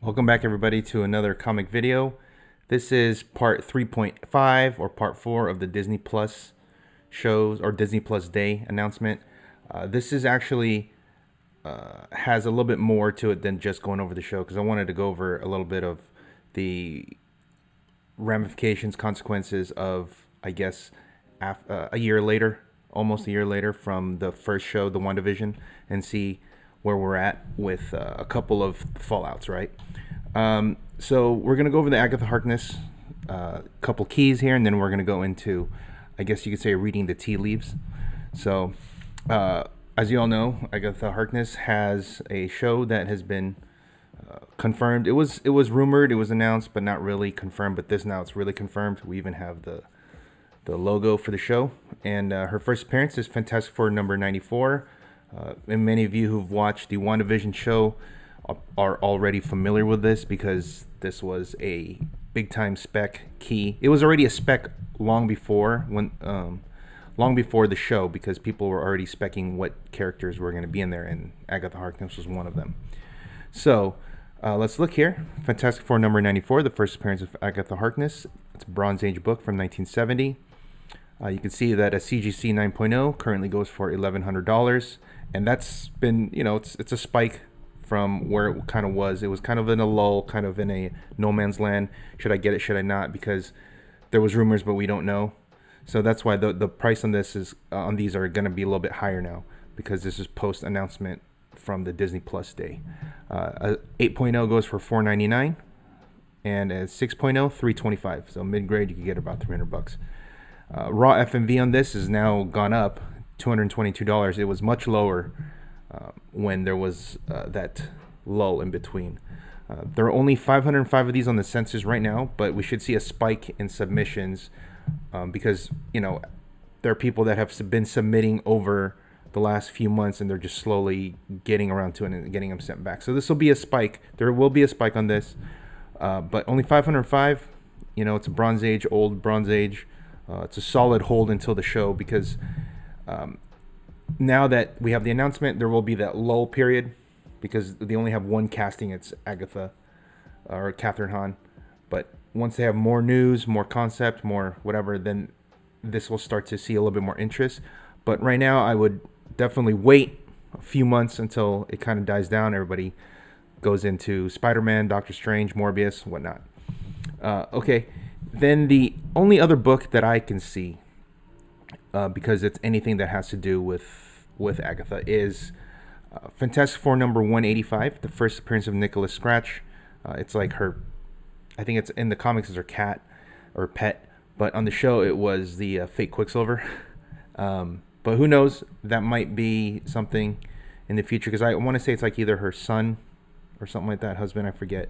Welcome back everybody to another comic video. This is part 3.5 or part 4 of the Disney Plus shows or Disney Plus Day announcement. This is actually has a little bit more to it than just going over the show because I wanted to go over a little bit of the ramifications, consequences of, I guess, a year later, almost a year later from the first show, the WandaVision, and see where we're at with a couple of fallouts, right? So we're going to go over the Agatha Harkness couple keys here, and then we're going to go into, I guess you could say, reading the tea leaves. So, as you all know, Agatha Harkness has a show that has been confirmed. It was rumored, it was announced, but not really confirmed. But this now it's really confirmed. We even have the logo for the show, and her first appearance is Fantastic Four number 94. And many of you who've watched the WandaVision show are already familiar with this because this was a big time spec key. It was already a spec long before the show because people were already specking what characters were going to be in there, and Agatha Harkness was one of them. So let's look here. Fantastic Four number 94, the first appearance of Agatha Harkness. It's a Bronze Age book from 1970. You can see that a CGC 9.0 currently goes for $1,100, and that's been, it's a spike from where it kind of was. It was kind of in a lull, kind of in a no man's land. Should I get it? Should I not? Because there was rumors, but we don't know. So that's why the price on this is on these are going to be a little bit higher now because this is post announcement from the Disney Plus Day. 8.0 goes for $499, and a 6.0 $325. So mid grade you can get about $300. Raw FMV on this has now gone up $222. It was much lower when there was that lull in between. There are only 505 of these on the census right now, but we should see a spike in submissions because there are people that have been submitting over the last few months, and they're just slowly getting around to it and getting them sent back. So this will be a spike. There will be a spike on this, but only 505. It's a old Bronze Age. It's a solid hold until the show because now that we have the announcement, there will be that lull period because they only have one casting. It's Agatha or Catherine Hahn. But once they have more news, more concept, more whatever, then this will start to see a little bit more interest. But right now, I would definitely wait a few months until it kind of dies down. Everybody goes into Spider-Man, Doctor Strange, Morbius, whatnot. Okay. Then the only other book that I can see, because it's anything that has to do with Agatha, is Fantastic Four number 185, the first appearance of Nicholas Scratch. It's like her, I think it's in the comics as her cat or pet, but on the show it was the fake Quicksilver. But who knows? That might be something in the future because I want to say it's like either her son or something like that, husband, I forget.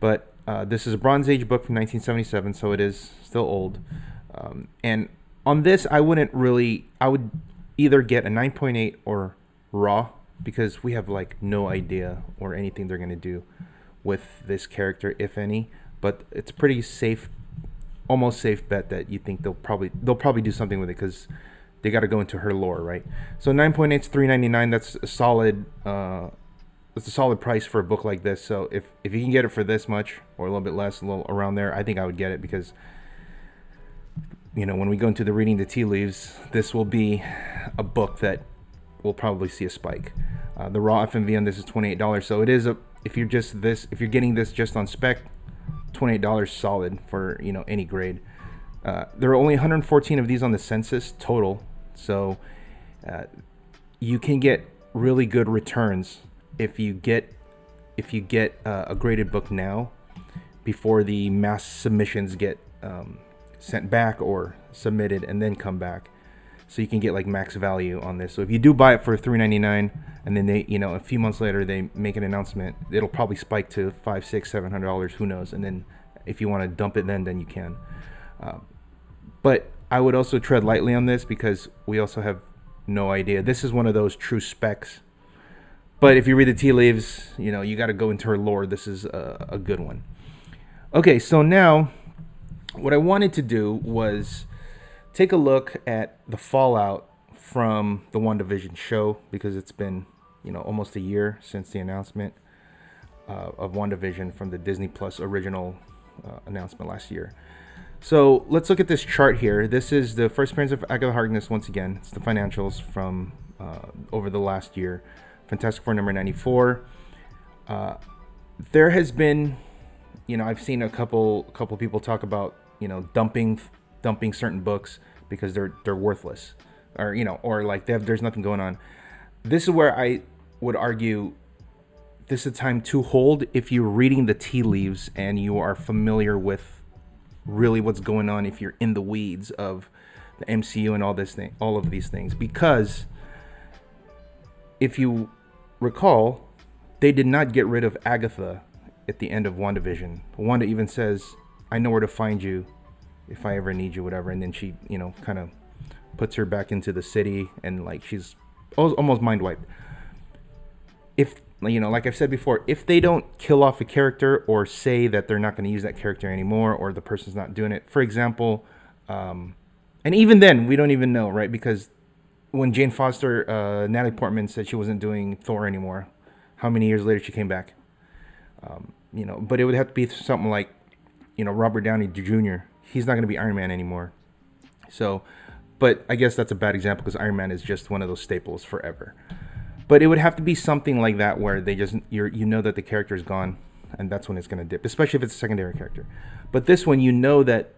But this is a Bronze Age book from 1977, so it is still old. And on this, I would either get a 9.8 or raw because we have like no idea or anything they're going to do with this character, if any. But it's a pretty safe, almost safe bet that you think they'll probably do something with it because they got to go into her lore, right? So 9.8 is $399. That's a solid. It's a solid price for a book like this. So if you can get it for this much or a little bit less, a little around there, I think I would get it because when we go into the reading the tea leaves, this will be a book that will probably see a spike. The raw FMV on this is $28. So it is if you're getting this just on spec, $28 solid for any grade. There are only 114 of these on the census total, so you can get really good returns if you get a graded book now before the mass submissions get sent back or submitted and then come back, so you can get like max value on this. So if you do buy it for $399 and then they a few months later they make an announcement, it'll probably spike to $500, $600, $700, who knows, and then if you want to dump it then you can. But I would also tread lightly on this because we also have no idea. This is one of those true specs. But if you read the tea leaves, you got to go into her lore. This is a good one. Okay, so now what I wanted to do was take a look at the fallout from the WandaVision show because it's been, almost a year since the announcement. of WandaVision from the Disney Plus original announcement last year. So let's look at this chart here. This is the first appearance of Agatha Harkness once again. It's the financials from over the last year. Fantastic Four number 94. There has been, I've seen a couple people talk about, dumping certain books because they're worthless, or or like there's nothing going on. This is where I would argue this is a time to hold if you're reading the tea leaves and you are familiar with really what's going on, if you're in the weeds of the MCU and all of these things. Because if you recall, they did not get rid of Agatha at the end of WandaVision. Wanda even says, "I know where to find you if I ever need you," whatever. And then she, kind of puts her back into the city, and like she's almost mind wiped. If like I've said before, if they don't kill off a character or say that they're not going to use that character anymore, or the person's not doing it, for example, and even then we don't even know, right? Because when Jane Foster, Natalie Portman said she wasn't doing Thor anymore, how many years later she came back? But it would have to be something like, Robert Downey Jr. He's not going to be Iron Man anymore. So, but I guess that's a bad example because Iron Man is just one of those staples forever. But it would have to be something like that where they just that the character is gone, and that's when it's going to dip, especially if it's a secondary character. But this one, that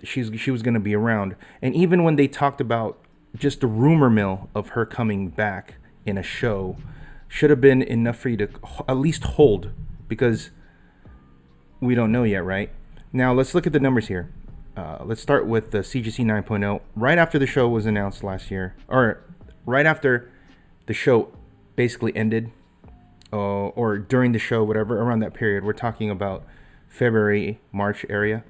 she was going to be around, and even when they talked about just the rumor mill of her coming back in a show, should have been enough for you to at least hold, because we don't know yet, right? Now let's look at the numbers here. Let's start with the CGC 9.0. Right after the show was announced last year, or right after the show basically ended, or during the show, whatever, around that period, we're talking about February, March area.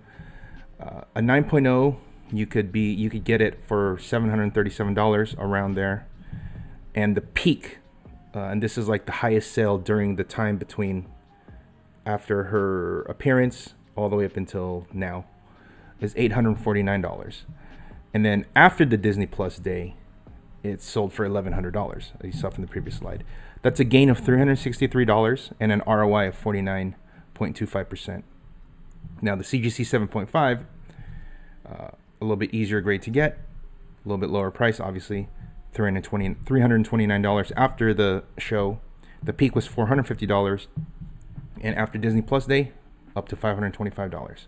A 9.0, you could get it for $737 around there, and the peak, and this is like the highest sale during the time between after her appearance all the way up until now, is $849, and then after the Disney Plus day, it's sold for $1,100, as you saw from the previous slide. That's a gain of $363 and an ROI of 49.25%. Now the CGC 7.5, a little bit easier grade to get, a little bit lower price, obviously, $329 after the show. The peak was $450, and after Disney Plus Day, up to $525.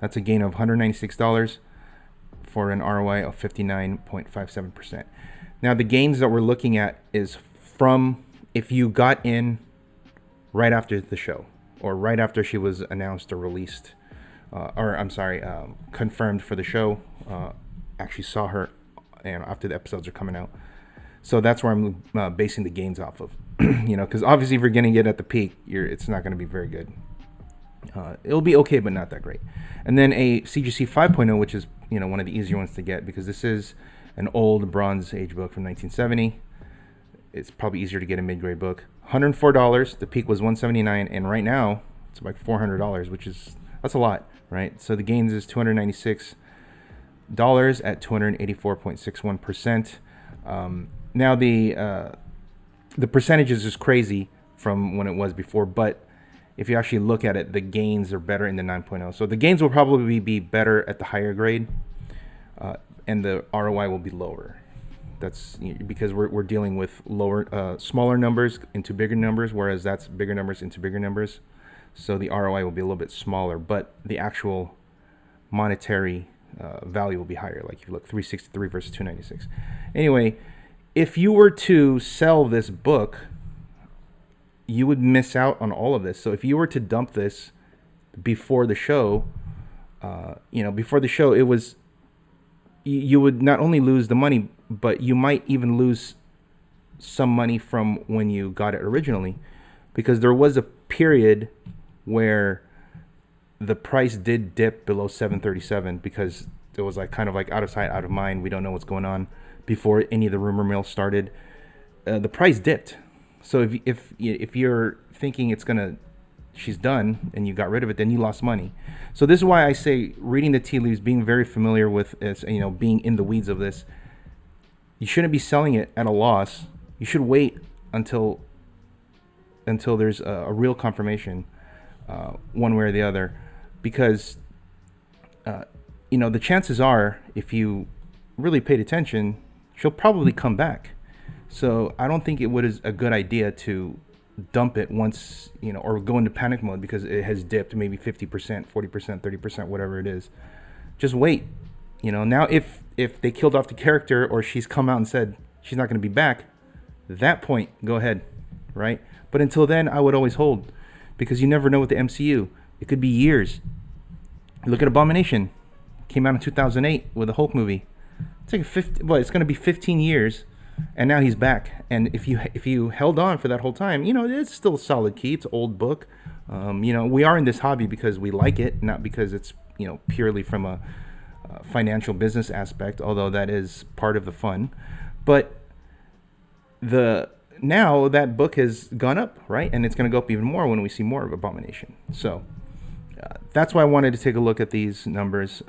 That's a gain of $196 for an ROI of 59.57%. Now, the gains that we're looking at is from if you got in right after the show, or right after she was announced or released, confirmed for the show, actually saw her, and after the episodes are coming out. So that's where I'm basing the gains off of, because obviously if you're getting it at the peak, it's not going to be very good. It'll be okay, but not that great. And then a CGC 5.0, which is one of the easier ones to get, because this is an old Bronze Age book from 1970. It's probably easier to get a mid-grade book. $104. The peak was $179, and right now it's like $400, that's a lot, right? So the gains is $296 at 284.61%. Now the percentages is crazy from when it was before, but if you actually look at it, the gains are better in the 9.0. So the gains will probably be better at the higher grade, and the ROI will be lower. That's because we're dealing with smaller numbers into bigger numbers, whereas that's bigger numbers into bigger numbers. So the ROI will be a little bit smaller, but the actual monetary value will be higher. Like if you look, 363 versus 296. Anyway, if you were to sell this book, you would miss out on all of this. So if you were to dump this before the show, it was, you would not only lose the money, but you might even lose some money from when you got it originally, because there was a period where the price did dip below $737 because it was like kind of like out of sight, out of mind. We don't know what's going on. Before any of the rumor mill started, the price dipped. So if you're thinking she's done and you got rid of it, then you lost money. So this is why I say reading the tea leaves, being very familiar with it, being in the weeds of this, you shouldn't be selling it at a loss. You should wait until until there's a real confirmation, one way or the other, because the chances are, if you really paid attention, she'll probably come back. So I don't think it was a good idea to dump it once, or go into panic mode because it has dipped maybe 50%, 40%, 30%, whatever it is. Just wait. Now if they killed off the character, or she's come out and said she's not going to be back, at that point, go ahead, right? But until then, I would always hold, because you never know with the MCU. It could be years. Look at Abomination. Came out in 2008 with a Hulk movie. It's it's going to be 15 years, and now he's back. And if you held on for that whole time, it's still a solid key. It's an old book. We are in this hobby because we like it, not because it's purely from a financial business aspect, although that is part of the fun. But now that book has gone up, right? And it's going to go up even more when we see more of Abomination. So that's why I wanted to take a look at these numbers.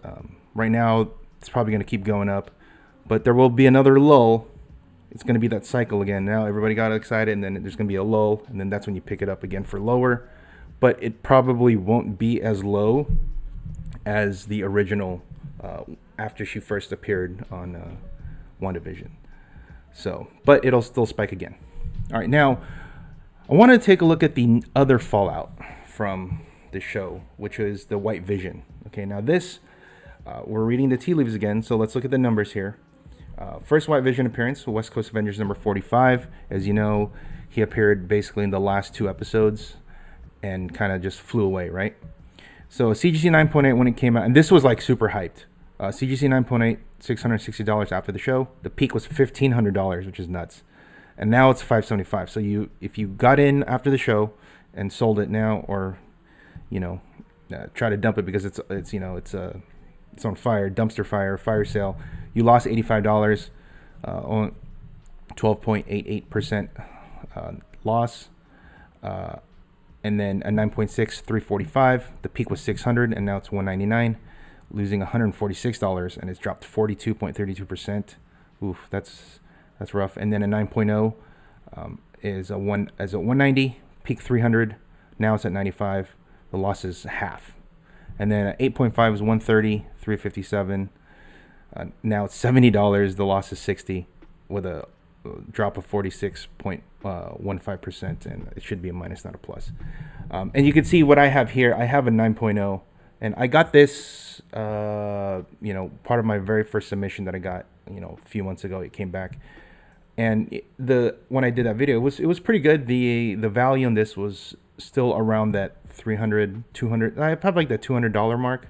Right now, it's probably going to keep going up, but there will be another lull. It's going to be that cycle again. Now everybody got excited, and then there's going to be a lull, and then that's when you pick it up again for lower. But it probably won't be as low as the original after she first appeared on WandaVision. So, but it'll still spike again. All right, now I want to take a look at the other fallout from the show, which is the White Vision. Okay, now this, we're reading the tea leaves again, so let's look at the numbers here. First White Vision appearance, West Coast Avengers number 45. As you know, he appeared basically in the last 2 episodes and kind of just flew away, right? So CGC 9.8 when it came out, and this was like super hyped. CGC 9.8, $660 after the show. The peak was $1,500, which is nuts. And now it's $575. So if you got in after the show and sold it now, or try to dump it because it's on fire, dumpster fire sale, you lost $85 on 12.88% loss, and then a 9.6, $345. The peak was $600, and now it's $199, losing $146, and it's dropped 42.32%. Oof, that's rough. And then a 9.0 is a 190, peak 300. Now it's at 95. The loss is half. And then 8.5 is 130, 357. Now it's $70. The loss is 60, with a drop of 46.15%, and it should be a minus, not a plus. And you can see what I have here. I have a 9.0, and I got this, part of my very first submission that I got, a few months ago. It came back, and when I did that video, it was pretty good. The value on this was still around that 300, 200. I probably like that $200 mark,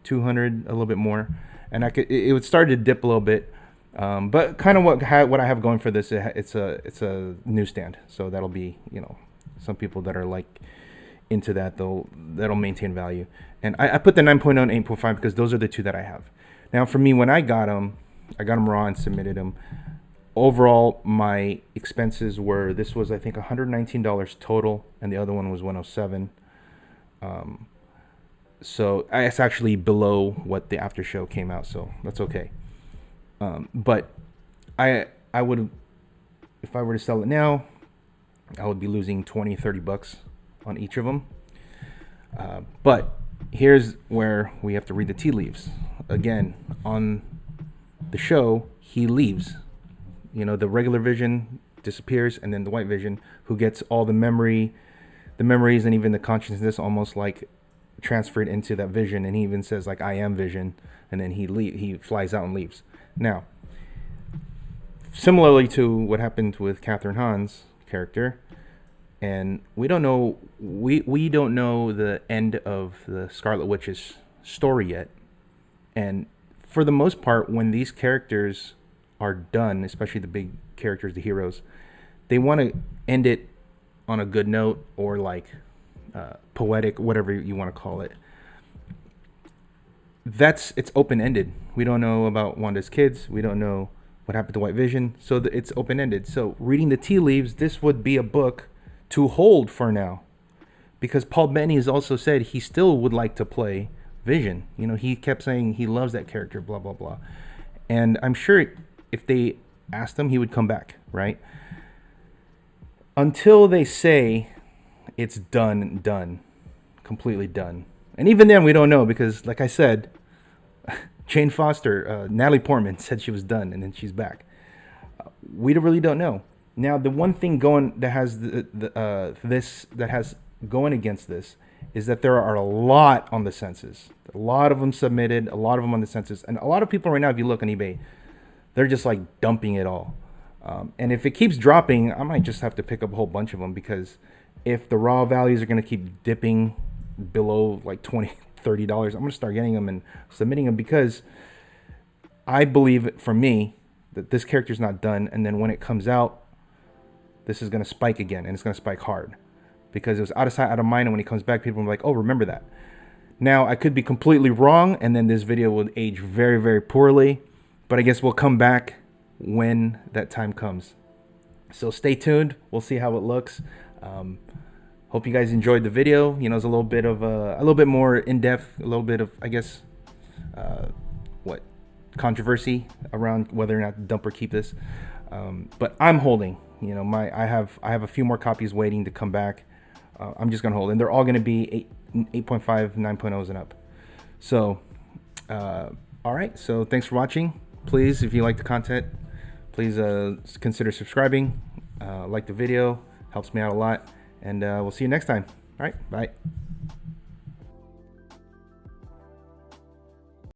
200, a little bit more, and it would start to dip a little bit. But kind of what I have going for this, it's a newsstand, so that'll be, some people that are like into that, that'll maintain value. And I put the 9.0 and 8.5 because those are the two that I have. Now for me, when I got them raw and submitted them. Overall, my expenses were, this was I think $119 total, and the other one was $107. So it's actually below what the after show came out, so that's okay. But I would, if I were to sell it now, I would be losing $20-30 on each of them. But here's where we have to read the tea leaves. Again, on the show, he leaves. The regular Vision disappears, and then the White Vision, who gets all the memories and even the consciousness almost like transferred into that Vision, and he even says like, I am Vision, and then he flies out and leaves. Now, similarly to what happened with Catherine Hahn's character, and we don't know the end of the Scarlet Witch's story yet. And for the most part, when these characters are done, especially the big characters, the heroes, they want to end it on a good note, or like poetic, whatever you want to call it. It's open-ended. We don't know about Wanda's kids. We don't know what happened to White Vision. So it's open-ended. So reading the tea leaves, this would be a book to hold for now, because Paul Bettany has also said he still would like to play Vision. He kept saying he loves that character, blah, blah, blah. And I'm sure if they asked him, he would come back, right? Until they say it's done, completely done. And even then, we don't know because, like I said, Jane Foster, Natalie Portman said she was done, and then she's back. We really don't know. Now, the one thing going that has that has going against this is that there are a lot on the census. A lot of them submitted, a lot of them on the census, and a lot of people right now, if you look on eBay, they're just like dumping it all. And if it keeps dropping, I might just have to pick up a whole bunch of them, because if the raw values are going to keep dipping below like $20, $30, I'm going to start getting them and submitting them, because I believe, for me, that this character's not done. And then when it comes out, this is going to spike again, and it's going to spike hard, because it was out of sight, out of mind. And when he comes back, people will be like, oh, remember that. Now, I could be completely wrong, and then this video will age very, very poorly. But I guess we'll come back when that time comes. So stay tuned. We'll see how it looks. Hope you guys enjoyed the video. You know, it's a little bit of a little bit more in depth, a little bit of, I guess, controversy around whether or not to dump or keep this. But I'm holding. You know, I have a few more copies waiting to come back. I'm just gonna hold, and they're all gonna be 8.5, 9.0s and up. So, all right. So thanks for watching. Please, if you like the content, please consider subscribing. Like the video, helps me out a lot. And we'll see you next time. All right, bye.